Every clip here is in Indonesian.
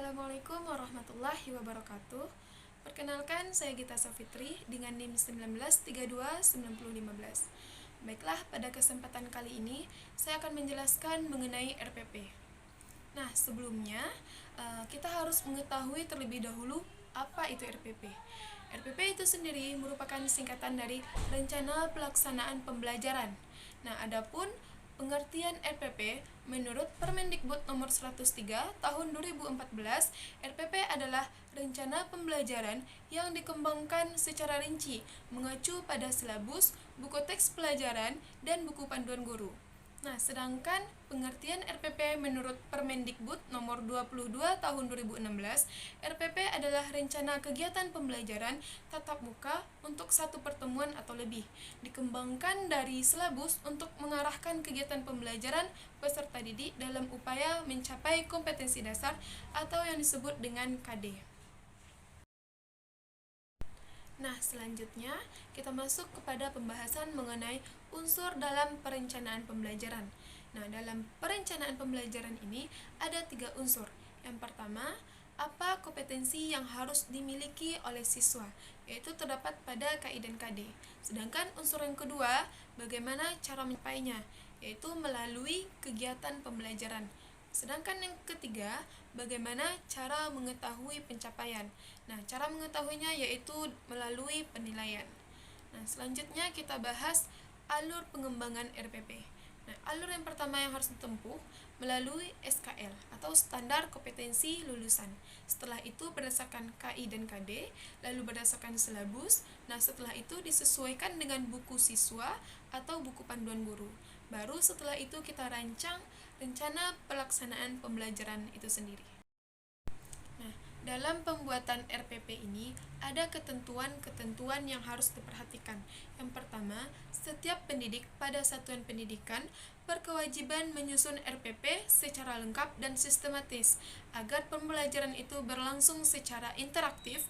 Assalamualaikum warahmatullahi wabarakatuh. Perkenalkan, saya Gita Safitri dengan NIM 19329015. Baiklah, pada kesempatan kali ini saya akan menjelaskan mengenai RPP. Nah, sebelumnya kita harus mengetahui terlebih dahulu apa itu RPP. RPP itu sendiri merupakan singkatan dari Rencana Pelaksanaan Pembelajaran. Nah, adapun pengertian RPP menurut Permendikbud nomor 103 tahun 2014, RPP adalah rencana pembelajaran yang dikembangkan secara rinci mengacu pada silabus, buku teks pelajaran, dan buku panduan guru. Nah, sedangkan pengertian RPP menurut Permendikbud nomor 22 tahun 2016, RPP adalah rencana kegiatan pembelajaran tatap muka untuk satu pertemuan atau lebih, dikembangkan dari silabus untuk mengarahkan kegiatan pembelajaran peserta didik dalam upaya mencapai kompetensi dasar atau yang disebut dengan KD. Nah, selanjutnya kita masuk kepada pembahasan mengenai unsur dalam perencanaan pembelajaran. Nah, dalam perencanaan pembelajaran ini ada 3 unsur. Yang pertama, apa kompetensi yang harus dimiliki oleh siswa, yaitu terdapat pada KI dan KD. Sedangkan unsur yang kedua, bagaimana cara mencapainya, yaitu melalui kegiatan pembelajaran. Sedangkan yang ketiga, bagaimana cara mengetahui pencapaian. Nah, cara mengetahuinya yaitu melalui penilaian. Nah, selanjutnya kita bahas alur pengembangan RPP. Nah, alur yang pertama yang harus ditempuh melalui SKL atau Standar Kompetensi Lulusan. Setelah itu berdasarkan KI dan KD, lalu berdasarkan silabus. Nah, setelah itu disesuaikan dengan buku siswa atau buku panduan guru. Baru setelah itu kita rancang rencana pelaksanaan pembelajaran itu sendiri. Nah, dalam pembuatan RPP ini ada ketentuan-ketentuan yang harus diperhatikan. Yang pertama, setiap pendidik pada satuan pendidikan berkewajiban menyusun RPP secara lengkap dan sistematis agar pembelajaran itu berlangsung secara interaktif,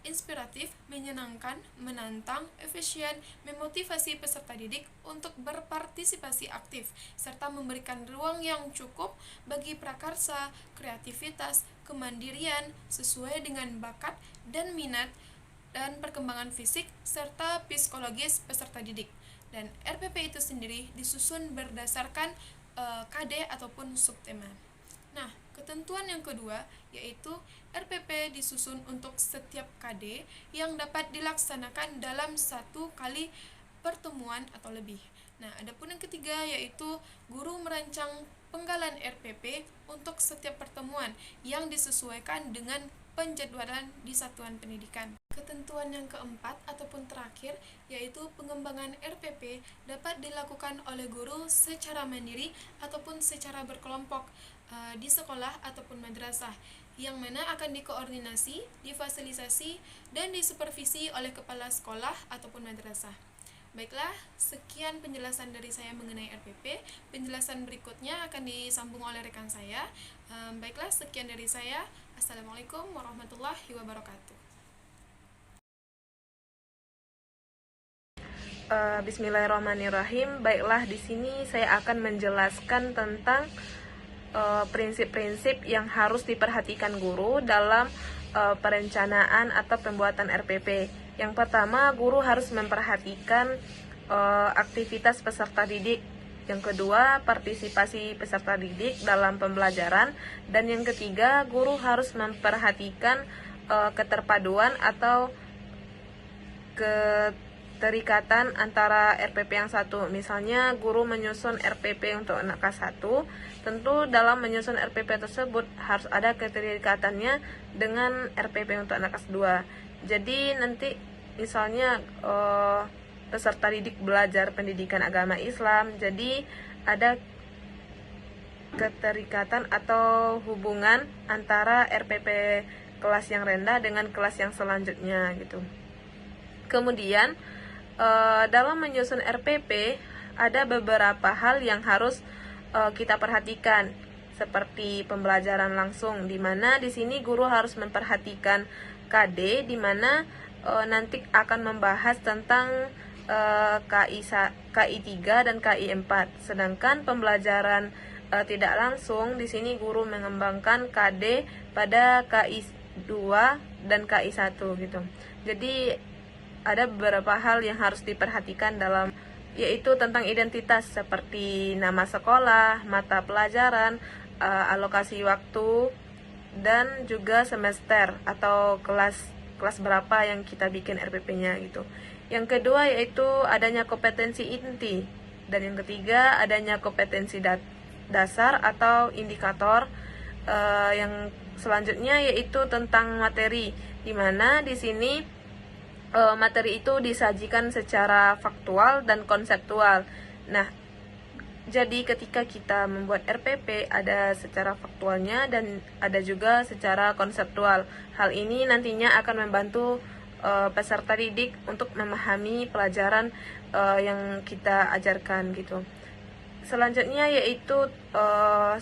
inspiratif, menyenangkan, menantang, efisien, memotivasi peserta didik untuk berpartisipasi aktif, serta memberikan ruang yang cukup bagi prakarsa, kreativitas, kemandirian sesuai dengan bakat dan minat dan perkembangan fisik serta psikologis peserta didik. Dan RPP itu sendiri disusun berdasarkan KD ataupun subtema. Nah, ketentuan yang kedua yaitu RPP disusun untuk setiap KD yang dapat dilaksanakan dalam 1 kali pertemuan atau lebih. Nah, adapun yang ketiga yaitu guru merancang penggalan RPP untuk setiap pertemuan yang disesuaikan dengan penjadwalan di satuan pendidikan. Ketentuan yang keempat ataupun terakhir yaitu pengembangan RPP dapat dilakukan oleh guru secara mandiri ataupun secara berkelompok di sekolah ataupun madrasah, yang mana akan dikoordinasi, difasilitasi, dan disupervisi oleh kepala sekolah ataupun madrasah. Baiklah, sekian penjelasan dari saya mengenai RPP. Penjelasan berikutnya akan disambung oleh rekan saya. Baiklah, sekian dari saya. Assalamualaikum warahmatullahi wabarakatuh. Bismillahirrahmanirrahim. Baiklah, di sini saya akan menjelaskan tentang prinsip-prinsip yang harus diperhatikan guru dalam perencanaan atau pembuatan RPP. Yang pertama, guru harus memperhatikan aktivitas peserta didik. Yang kedua, partisipasi peserta didik dalam pembelajaran. Dan yang ketiga, guru harus memperhatikan keterpaduan atau keterikatan antara RPP yang satu. Misalnya guru menyusun RPP untuk anak kelas 1, tentu dalam menyusun RPP tersebut harus ada keterikatannya dengan RPP untuk anak kelas 2. Jadi nanti misalnya peserta didik belajar pendidikan agama Islam, jadi ada keterikatan atau hubungan antara RPP kelas yang rendah dengan kelas yang selanjutnya gitu. Kemudian dalam menyusun RPP ada beberapa hal yang harus kita perhatikan, seperti pembelajaran langsung, di mana di sini guru harus memperhatikan KD, di mana nanti akan membahas tentang KI 3 dan KI 4. Sedangkan pembelajaran tidak langsung, di sini guru mengembangkan KD pada KI 2 dan KI 1 gitu. Jadi ada beberapa hal yang harus diperhatikan dalam, yaitu tentang identitas seperti nama sekolah, mata pelajaran, alokasi waktu, dan juga semester atau kelas berapa yang kita bikin RPP-nya gitu. Yang kedua yaitu adanya kompetensi inti, dan yang ketiga adanya kompetensi dasar atau indikator. Yang selanjutnya yaitu tentang materi, di mana di sini materi itu disajikan secara faktual dan konseptual. Nah, jadi ketika kita membuat RPP ada secara faktualnya dan ada juga secara konseptual. Hal ini nantinya akan membantu peserta didik untuk memahami pelajaran yang kita ajarkan gitu. Selanjutnya yaitu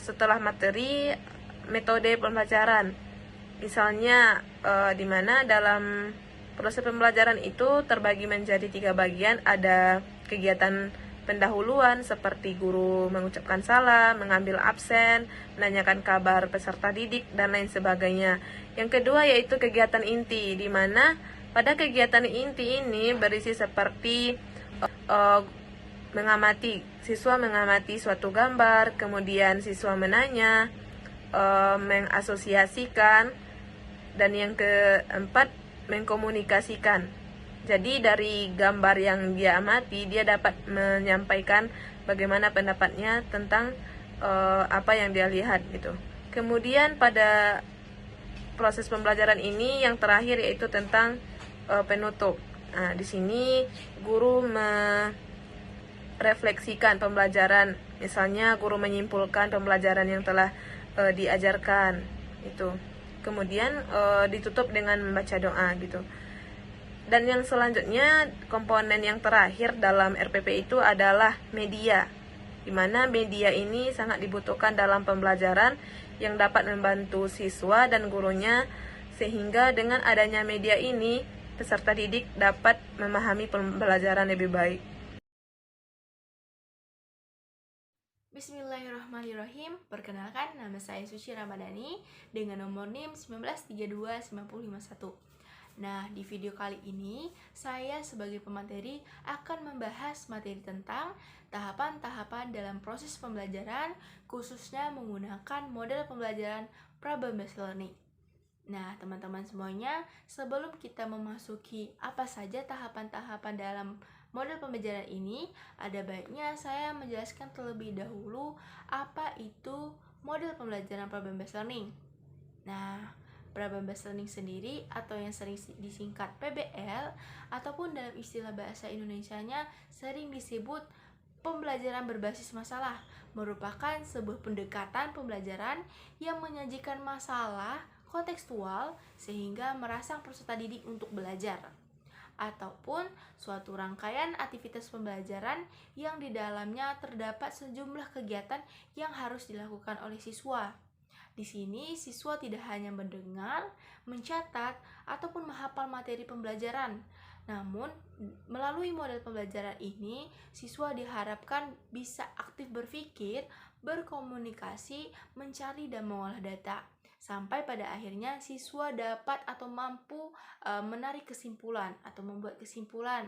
setelah materi, metode pembelajaran. Misalnya di mana dalam proses pembelajaran itu terbagi menjadi 3 bagian. Ada kegiatan pendahuluan seperti guru mengucapkan salam, mengambil absen, menanyakan kabar peserta didik, dan lain sebagainya. Yang kedua yaitu kegiatan inti, di mana pada kegiatan inti ini berisi seperti siswa mengamati suatu gambar, kemudian siswa menanya, mengasosiasikan, dan yang keempat mengkomunikasikan. Jadi dari gambar yang dia amati, dia dapat menyampaikan bagaimana pendapatnya tentang apa yang dia lihat gitu. Kemudian pada proses pembelajaran ini yang terakhir yaitu tentang penutup. Nah, di sini guru merefleksikan pembelajaran. Misalnya guru menyimpulkan pembelajaran yang telah diajarkan itu. Kemudian ditutup dengan membaca doa gitu. Dan yang selanjutnya, komponen yang terakhir dalam RPP itu adalah media, di mana media ini sangat dibutuhkan dalam pembelajaran yang dapat membantu siswa dan gurunya, sehingga dengan adanya media ini peserta didik dapat memahami pembelajaran lebih baik. Bismillahirrahmanirrahim. Perkenalkan, nama saya Suci Ramadhani dengan nomor NIM 19329051. Nah, di video kali ini saya sebagai pemateri akan membahas materi tentang tahapan-tahapan dalam proses pembelajaran, khususnya menggunakan model pembelajaran problem-based learning. Nah, teman-teman semuanya, sebelum kita memasuki apa saja tahapan-tahapan dalam model pembelajaran ini, ada baiknya saya menjelaskan terlebih dahulu apa itu model pembelajaran problem-based learning. Nah, problem-based learning sendiri atau yang sering disingkat PBL ataupun dalam istilah bahasa Indonesianya sering disebut pembelajaran berbasis masalah, merupakan sebuah pendekatan pembelajaran yang menyajikan masalah kontekstual sehingga merangsang peserta didik untuk belajar, ataupun suatu rangkaian aktivitas pembelajaran yang di dalamnya terdapat sejumlah kegiatan yang harus dilakukan oleh siswa. Di sini siswa tidak hanya mendengar, mencatat, ataupun menghafal materi pembelajaran. Namun, melalui model pembelajaran ini, siswa diharapkan bisa aktif berpikir, berkomunikasi, mencari dan mengolah data. Sampai pada akhirnya siswa dapat atau mampu menarik kesimpulan atau membuat kesimpulan.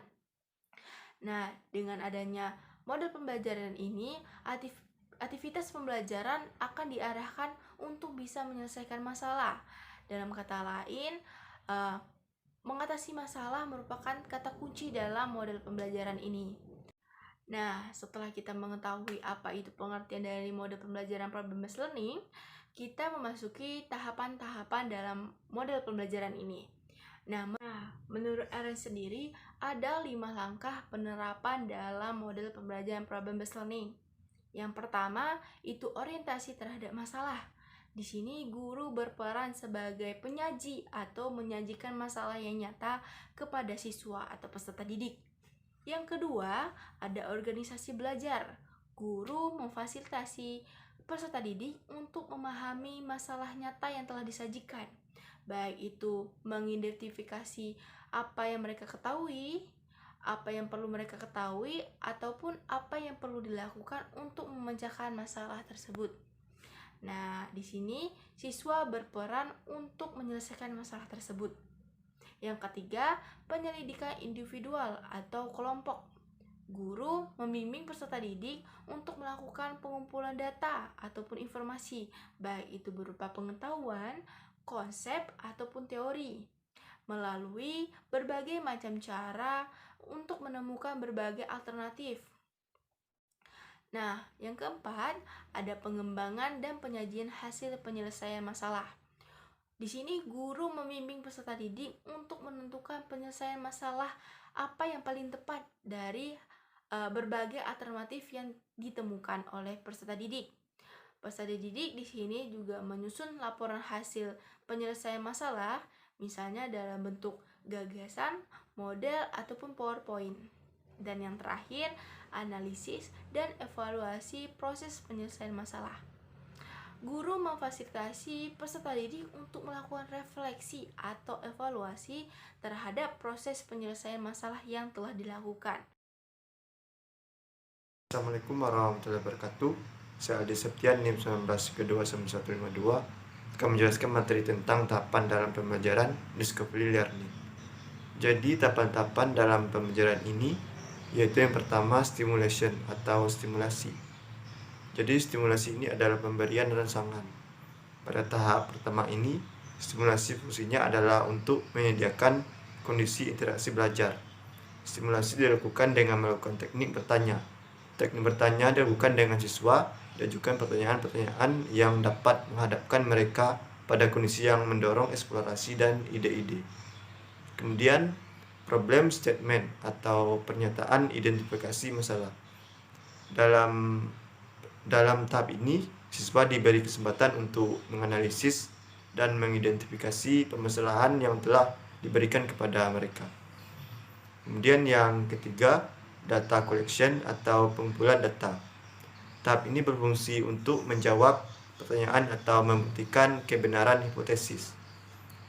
Nah, dengan adanya model pembelajaran ini, aktivitas pembelajaran akan diarahkan untuk bisa menyelesaikan masalah. Dalam kata lain, mengatasi masalah merupakan kata kunci dalam model pembelajaran ini. Nah, setelah kita mengetahui apa itu pengertian dari model pembelajaran problem-based learning, kita memasuki tahapan-tahapan dalam model pembelajaran ini. Nah, menurut Aaron sendiri, ada 5 langkah penerapan dalam model pembelajaran problem-based learning. Yang pertama, itu orientasi terhadap masalah. Di sini guru berperan sebagai penyaji atau menyajikan masalah yang nyata kepada siswa atau peserta didik. Yang kedua, ada organisasi belajar. Guru memfasilitasi peserta didik untuk memahami masalah nyata yang telah disajikan. Baik itu mengidentifikasi apa yang mereka ketahui, apa yang perlu mereka ketahui, ataupun apa yang perlu dilakukan untuk memecahkan masalah tersebut. Nah, di sini siswa berperan untuk menyelesaikan masalah tersebut. Yang ketiga, penyelidikan individual atau kelompok. Guru membimbing peserta didik untuk melakukan pengumpulan data ataupun informasi, baik itu berupa pengetahuan, konsep, ataupun teori, melalui berbagai macam cara untuk menemukan berbagai alternatif. Nah, yang keempat, ada pengembangan dan penyajian hasil penyelesaian masalah. Di sini guru membimbing peserta didik untuk menentukan penyelesaian masalah apa yang paling tepat dari berbagai alternatif yang ditemukan oleh peserta didik. Peserta didik di sini juga menyusun laporan hasil penyelesaian masalah, misalnya dalam bentuk gagasan, model, ataupun PowerPoint. Dan yang terakhir, analisis dan evaluasi proses penyelesaian masalah. Guru memfasilitasi peserta didik untuk melakukan refleksi atau evaluasi terhadap proses penyelesaian masalah yang telah dilakukan. Assalamualaikum warahmatullahi wabarakatuh. Saya Aldi Septian, NIM 19929152, akan menjelaskan materi tentang tahapan dalam pembelajaran Discovery Learning. Jadi tahapan-tahapan dalam pembelajaran ini yaitu yang pertama stimulation atau stimulasi. Jadi stimulasi ini adalah pemberian rangsangan. Pada tahap pertama ini, stimulasi fungsinya adalah untuk menyediakan kondisi interaksi belajar. Stimulasi dilakukan dengan melakukan teknik bertanya. Teknik bertanya dilakukan dengan siswa dan juga pertanyaan-pertanyaan yang dapat menghadapkan mereka pada kondisi yang mendorong eksplorasi dan ide-ide. Kemudian, problem statement atau pernyataan identifikasi masalah. Dalam tahap ini, siswa diberi kesempatan untuk menganalisis dan mengidentifikasi permasalahan yang telah diberikan kepada mereka. Kemudian yang ketiga, data collection atau pengumpulan data. Tahap ini berfungsi untuk menjawab pertanyaan atau membuktikan kebenaran hipotesis.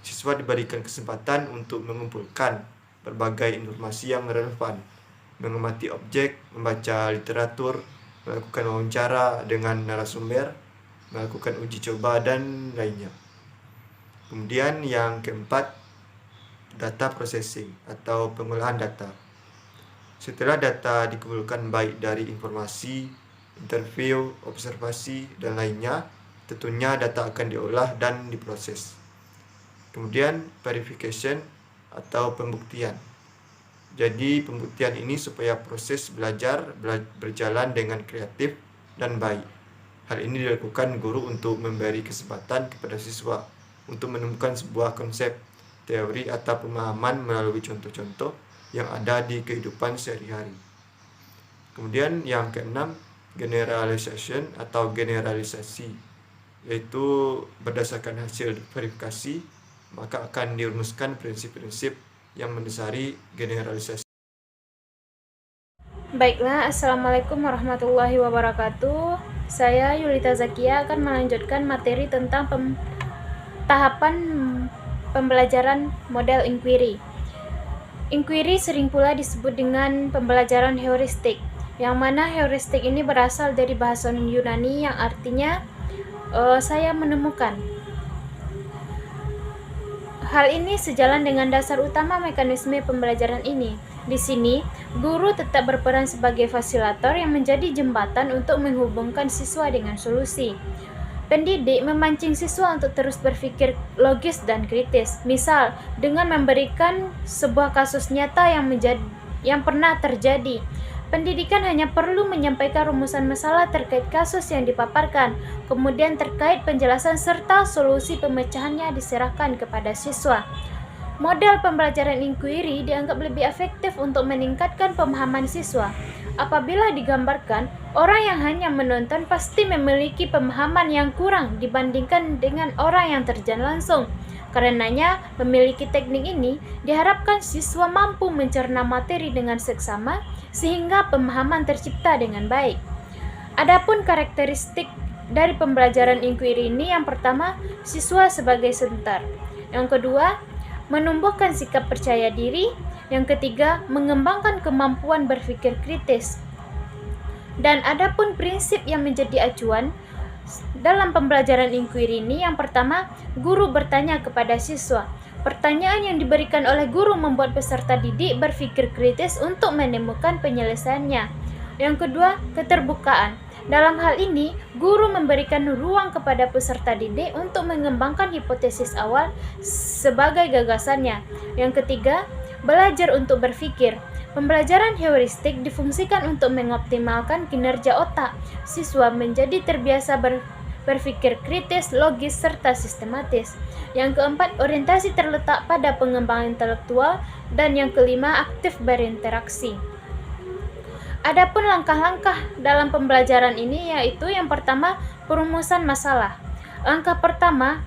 Siswa diberikan kesempatan untuk mengumpulkan berbagai informasi yang relevan, mengamati objek, membaca literatur, melakukan wawancara dengan narasumber, melakukan uji coba, dan lainnya. Kemudian yang keempat, data processing atau pengolahan data. Setelah data dikumpulkan baik dari informasi, interview, observasi, dan lainnya, tentunya data akan diolah dan diproses. Kemudian verification atau pembuktian. Jadi pembuktian ini supaya proses belajar berjalan dengan kreatif dan baik. Hal ini dilakukan guru untuk memberi kesempatan kepada siswa untuk menemukan sebuah konsep, teori, atau pemahaman melalui contoh-contoh yang ada di kehidupan sehari-hari. Kemudian yang keenam, generalization atau generalisasi, yaitu berdasarkan hasil verifikasi maka akan dirumuskan prinsip-prinsip yang mendasari generalisasi. Baiklah, Assalamualaikum warahmatullahi wabarakatuh. Saya Yulita Zakia akan melanjutkan materi tentang tahapan pembelajaran model inquiry. Inquiry sering pula disebut dengan pembelajaran heuristik, yang mana heuristik ini berasal dari bahasa Yunani yang artinya saya menemukan. Hal ini sejalan dengan dasar utama mekanisme pembelajaran ini. Di sini, guru tetap berperan sebagai fasilitator yang menjadi jembatan untuk menghubungkan siswa dengan solusi. Pendidik memancing siswa untuk terus berpikir logis dan kritis. Misal, dengan memberikan sebuah kasus nyata yang pernah terjadi. Pendidikan hanya perlu menyampaikan rumusan masalah terkait kasus yang dipaparkan, kemudian terkait penjelasan serta solusi pemecahannya diserahkan kepada siswa. Model pembelajaran inquiry dianggap lebih efektif untuk meningkatkan pemahaman siswa. Apabila digambarkan, orang yang hanya menonton pasti memiliki pemahaman yang kurang dibandingkan dengan orang yang terjun langsung. Karenanya, memiliki teknik ini diharapkan siswa mampu mencerna materi dengan seksama sehingga pemahaman tercipta dengan baik. Adapun karakteristik dari pembelajaran inquiry ini, yang pertama, siswa sebagai senter. Yang kedua, menumbuhkan sikap percaya diri. Yang ketiga, mengembangkan kemampuan berpikir kritis. Dan adapun prinsip yang menjadi acuan dalam pembelajaran inquiry ini, yang pertama, guru bertanya kepada siswa. Pertanyaan yang diberikan oleh guru membuat peserta didik berpikir kritis untuk menemukan penyelesaiannya. Yang kedua, keterbukaan. Dalam hal ini, guru memberikan ruang kepada peserta didik untuk mengembangkan hipotesis awal sebagai gagasannya. Yang ketiga, belajar untuk berpikir. Pembelajaran heuristik difungsikan untuk mengoptimalkan kinerja otak. Siswa menjadi terbiasa berpikir kritis, logis, serta sistematis. Yang keempat, orientasi terletak pada pengembangan intelektual. Dan yang kelima, aktif berinteraksi. Adapun langkah-langkah dalam pembelajaran ini yaitu yang pertama, perumusan masalah. Langkah pertama,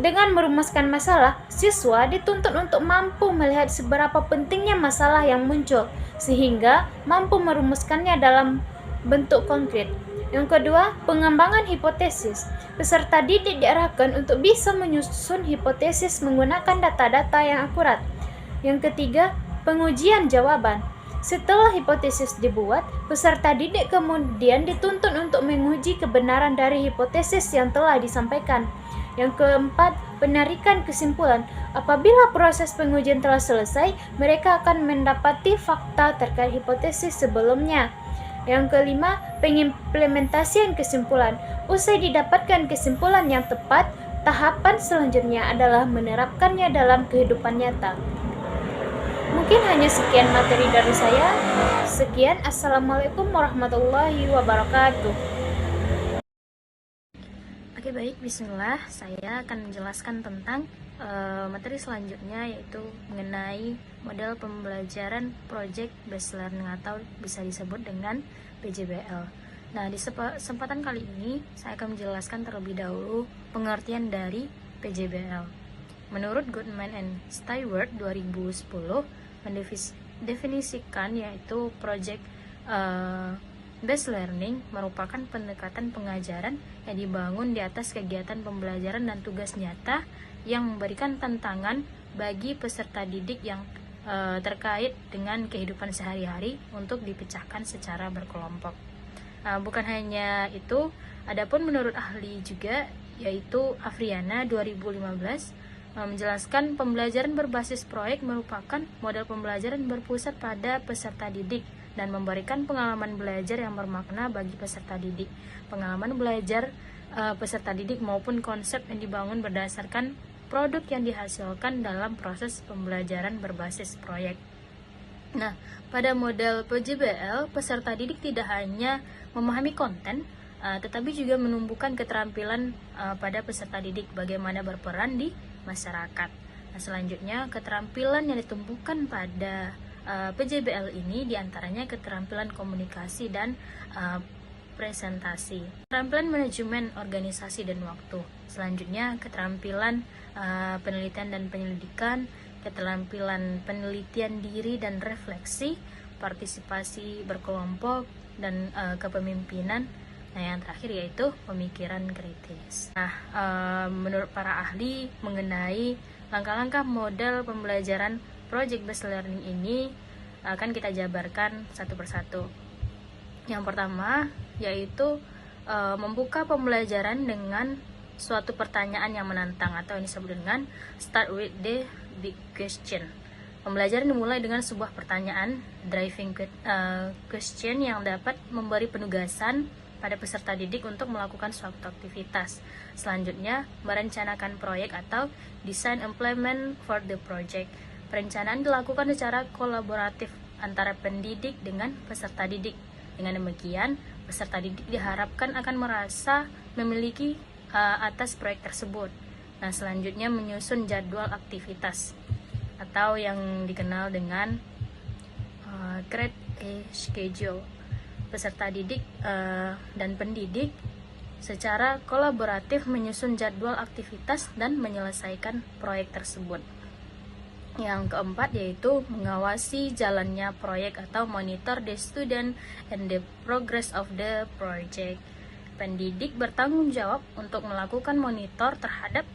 dengan merumuskan masalah, siswa dituntut untuk mampu melihat seberapa pentingnya masalah yang muncul, sehingga mampu merumuskannya dalam bentuk konkret. Yang kedua, pengembangan hipotesis. Peserta didik diarahkan untuk bisa menyusun hipotesis menggunakan data-data yang akurat. Yang ketiga, pengujian jawaban. Setelah hipotesis dibuat, peserta didik kemudian dituntut untuk menguji kebenaran dari hipotesis yang telah disampaikan. Yang keempat, penarikan kesimpulan. Apabila proses pengujian telah selesai, mereka akan mendapati fakta terkait hipotesis sebelumnya. Yang kelima, pengimplementasian kesimpulan. Usai didapatkan kesimpulan yang tepat, tahapan selanjutnya adalah menerapkannya dalam kehidupan nyata. Mungkin hanya sekian materi dari saya. Sekian, Assalamualaikum warahmatullahi wabarakatuh. Oke baik, bismillah. Saya akan menjelaskan tentang materi selanjutnya, yaitu mengenai model pembelajaran Project Based Learning atau bisa disebut dengan PJBL. Nah, di kesempatan kali ini saya akan menjelaskan terlebih dahulu pengertian dari PJBL. Menurut Goodman and Stewart 2010 mendefinisikan yaitu Project Based Learning merupakan pendekatan pengajaran yang dibangun di atas kegiatan pembelajaran dan tugas nyata yang memberikan tantangan bagi peserta didik yang terkait dengan kehidupan sehari-hari untuk dipecahkan secara berkelompok. Bukan hanya itu, adapun menurut ahli juga yaitu Afriana 2015 menjelaskan pembelajaran berbasis proyek merupakan model pembelajaran berpusat pada peserta didik dan memberikan pengalaman belajar yang bermakna bagi peserta didik. Pengalaman belajar peserta didik maupun konsep yang dibangun berdasarkan produk yang dihasilkan dalam proses pembelajaran berbasis proyek. Nah, pada model PJBL, peserta didik tidak hanya memahami konten, tetapi juga menumbuhkan keterampilan pada peserta didik bagaimana berperan di masyarakat. Nah, selanjutnya keterampilan yang ditumbuhkan pada PJBL ini diantaranya keterampilan komunikasi dan presentasi, keterampilan manajemen organisasi dan waktu. Selanjutnya keterampilan penelitian dan penyelidikan, keterampilan penelitian diri dan refleksi, partisipasi berkelompok, dan kepemimpinan. Nah, yang terakhir yaitu pemikiran kritis. Nah, menurut para ahli mengenai langkah-langkah model pembelajaran Project Based Learning ini akan kita jabarkan satu persatu. Yang pertama yaitu membuka pembelajaran dengan suatu pertanyaan yang menantang atau yang disebut dengan start with the big question. Pembelajaran dimulai dengan sebuah pertanyaan driving question yang dapat memberi penugasan pada peserta didik untuk melakukan suatu aktivitas. Selanjutnya, merencanakan proyek atau design implement for the project. Perencanaan dilakukan secara kolaboratif antara pendidik dengan peserta didik. Dengan demikian, peserta didik diharapkan akan merasa memiliki atas proyek tersebut. Nah, selanjutnya menyusun jadwal aktivitas atau yang dikenal dengan create a schedule. Peserta didik dan pendidik secara kolaboratif menyusun jadwal aktivitas dan menyelesaikan proyek tersebut. Yang keempat yaitu mengawasi jalannya proyek atau monitor the student and the progress of the project. Pendidik bertanggung jawab untuk melakukan monitor terhadap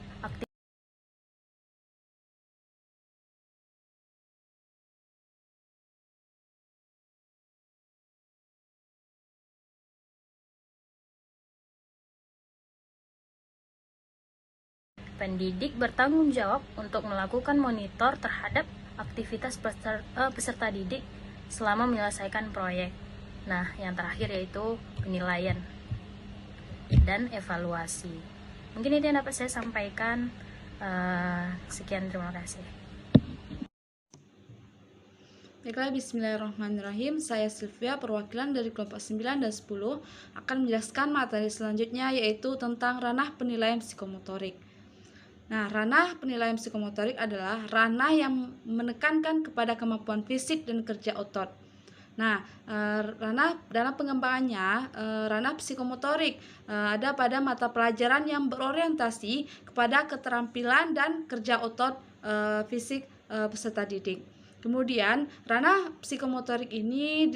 Pendidik bertanggung jawab untuk melakukan monitor terhadap aktivitas peserta didik selama menyelesaikan proyek. Nah, yang terakhir yaitu penilaian dan evaluasi. Mungkin itu yang dapat saya sampaikan. Sekian, terima kasih. Baiklah, bismillahirrahmanirrahim. Saya Sylvia, perwakilan dari kelompok 9 dan 10 akan menjelaskan materi selanjutnya, yaitu tentang ranah penilaian psikomotorik. Nah, ranah penilaian psikomotorik adalah ranah yang menekankan kepada kemampuan fisik dan kerja otot. Nah, ranah dalam pengembangannya, ranah psikomotorik ada pada mata pelajaran yang berorientasi kepada keterampilan dan kerja otot fisik peserta didik. Kemudian, ranah psikomotorik ini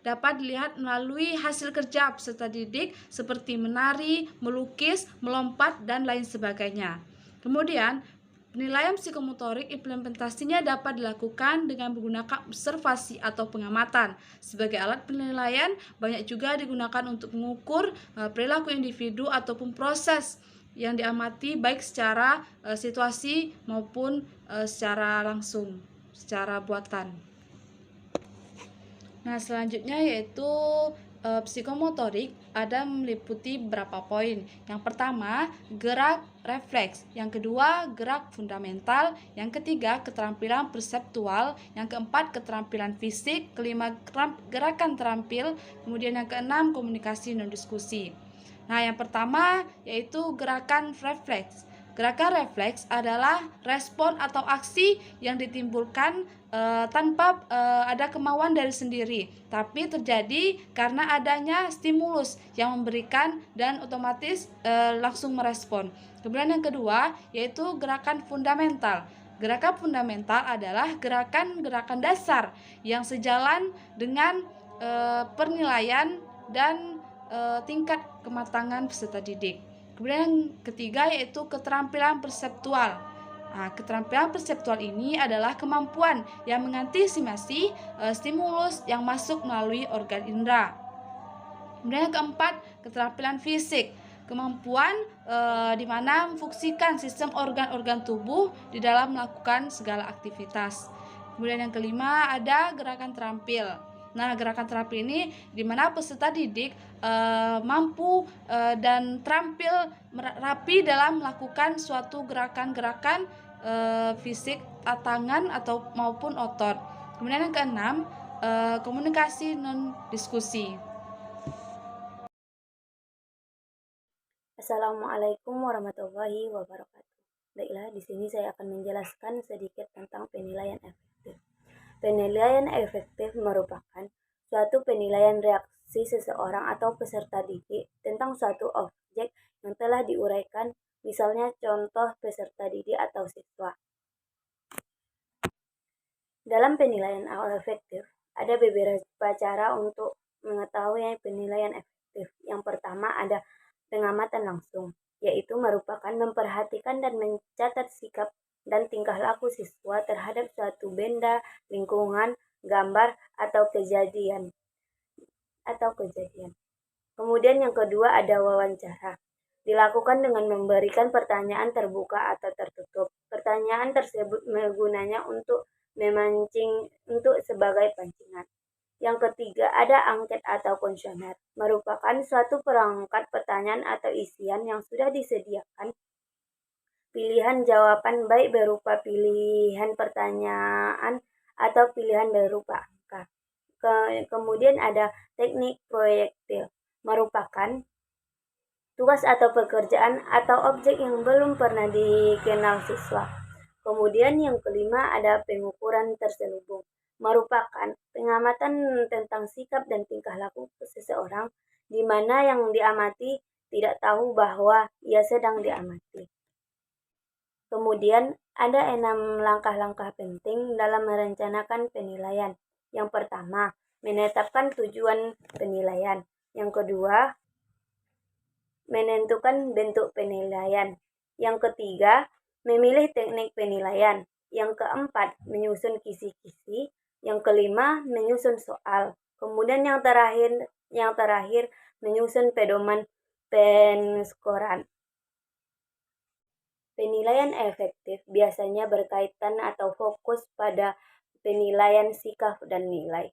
dapat dilihat melalui hasil kerja peserta didik seperti menari, melukis, melompat, dan lain sebagainya. Kemudian, penilaian psikomotorik implementasinya dapat dilakukan dengan menggunakan observasi atau pengamatan. Sebagai alat penilaian, banyak juga digunakan untuk mengukur perilaku individu ataupun proses yang diamati baik secara situasi maupun secara langsung, secara buatan. Nah, selanjutnya yaitu psikomotorik ada meliputi beberapa poin. Yang pertama, gerak refleks. Yang kedua, gerak fundamental. Yang ketiga, keterampilan perseptual. Yang keempat, keterampilan fisik. Kelima, gerakan terampil. Kemudian yang keenam, komunikasi dan diskusi. Nah, yang pertama yaitu gerakan refleks. Gerakan refleks adalah respon atau aksi yang ditimbulkan tanpa ada kemauan dari sendiri, tapi terjadi karena adanya stimulus yang memberikan dan otomatis langsung merespon. Kemudian yang kedua yaitu gerakan fundamental. Gerakan fundamental adalah gerakan-gerakan dasar yang sejalan dengan penilaian dan tingkat kematangan peserta didik. Kemudian yang ketiga yaitu keterampilan perseptual. Nah, keterampilan perseptual ini adalah kemampuan yang mengantisipasi stimulus yang masuk melalui organ indera. Kemudian yang keempat, keterampilan fisik. Kemampuan di mana memfungsikan sistem organ-organ tubuh di dalam melakukan segala aktivitas. Kemudian yang kelima ada gerakan terampil. Nah, gerakan terampil ini di mana peserta didik mampu dan terampil rapi dalam melakukan suatu gerakan-gerakan fisik tangan atau maupun otot. Kemudian yang keenam, komunikasi non diskusi. Assalamualaikum warahmatullahi wabarakatuh. Baiklah, di sini saya akan menjelaskan sedikit tentang penilaian efektif. Penilaian efektif merupakan suatu penilaian reaksi seseorang atau peserta didik tentang suatu objek yang telah diuraikan, misalnya contoh peserta didik atau siswa. Dalam penilaian efektif, ada beberapa cara untuk mengetahui penilaian efektif. Yang pertama ada pengamatan langsung, yaitu merupakan memperhatikan dan mencatat sikap dan tingkah laku siswa terhadap suatu benda, lingkungan, gambar, atau kejadian. Kemudian yang kedua ada wawancara. Dilakukan dengan memberikan pertanyaan terbuka atau tertutup. Pertanyaan tersebut gunanya untuk memancing sebagai pancingan. Yang ketiga ada angket atau kuesioner. Merupakan suatu perangkat pertanyaan atau isian yang sudah disediakan pilihan jawaban baik berupa pilihan pertanyaan atau pilihan berupa angka. Kemudian ada teknik proyektil, merupakan tugas atau pekerjaan atau objek yang belum pernah dikenal siswa. Kemudian yang kelima ada pengukuran terselubung, merupakan pengamatan tentang sikap dan tingkah laku seseorang di mana yang diamati tidak tahu bahwa ia sedang diamati. Kemudian ada 6 langkah-langkah penting dalam merencanakan penilaian. Yang pertama, menetapkan tujuan penilaian. Yang kedua, menentukan bentuk penilaian. Yang ketiga, memilih teknik penilaian. Yang keempat, menyusun kisi-kisi. Yang kelima, menyusun soal. Kemudian yang terakhir menyusun pedoman penskoran. Penilaian efektif biasanya berkaitan atau fokus pada penilaian sikap dan nilai.